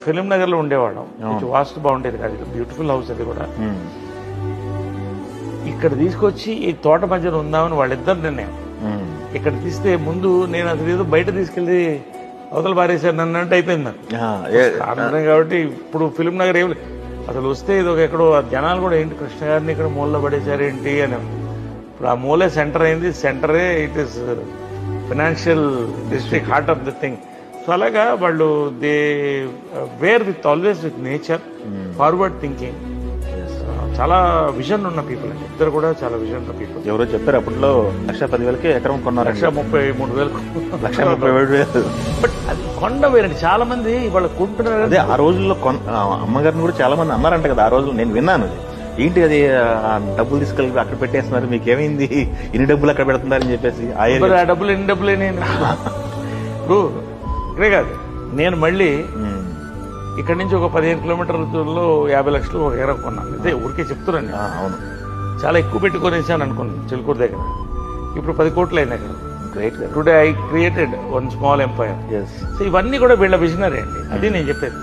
Film Nagar లో ఉండేవాళ్ళం. కొంచెం వాస్తు బాగుండేది కాదు, బ్యూటిఫుల్ హౌస్ అది కూడా. ఇక్కడ తీసుకొచ్చి ఈ తోట మధ్యన ఉందామని వాళ్ళిద్దరు నిర్ణయం. ఇక్కడ తీస్తే ముందు నేను అసలు ఏదో బయట తీసుకెళ్లి అవతల పారేసాను నన్ను అంటే అయిపోయింది నాకు. కాబట్టి ఇప్పుడు ఫిలిం నగర్ ఏమి అసలు వస్తే ఇది ఒక ఎక్కడో జనాలు కూడా ఏంటి కృష్ణ గారిని ఇక్కడ మూలలో పడేశారు ఏంటి అని. ఇప్పుడు ఆ మూలే సెంటర్ అయింది, సెంటరే it is financial district, heart of the thing. So అలాగా వాళ్ళు they were with always with nature, forward thinking, చాలా విజన్ ఉన్న పీపుల్ అండి. ఇద్దరు కూడా చాలా విజన్ ఉన్న పీపుల్. ఎవరో చెప్పారు అప్పట్లో 1,10,000కి ఎకరం కొన్నారు, 1,33,000, 1,30,000. బట్ అది కొండ వేరండి. చాలా మంది వాళ్ళు కొంటున్నారు. అదే ఆ రోజుల్లో అమ్మగారిని కూడా చాలా మంది అన్నారంట కదా ఆ రోజుల్లో, నేను విన్నాను. ఏంటి అది డబ్బులు తీసుకెళ్ళి అక్కడ పెట్టేస్తున్నారు, మీకేమైంది ఇన్ని డబ్బులు అక్కడ పెడుతున్నారని చెప్పేసి. ఆ డబ్బులు ఎన్ని డబ్బులు ఇప్పుడు ఇక్కడే కాదు, నేను మళ్ళీ ఇక్కడ నుంచి ఒక 15 కిలోమీటర్ల దూరంలో 50 లక్షలు ఒక ఎకరం కొన్నాను. అదే ఊరికే చెప్తున్నాను. అవును, చాలా ఎక్కువ పెట్టుకొనేసాను అనుకున్నాను చిలుకూరు దగ్గర. ఇప్పుడు 10 కోట్లు అయింది అక్కడ. Great. Today I created one small empire. So ఇవన్నీ కూడా వీళ్ళ విజనరీ అండి. అది నేను చెప్పేది.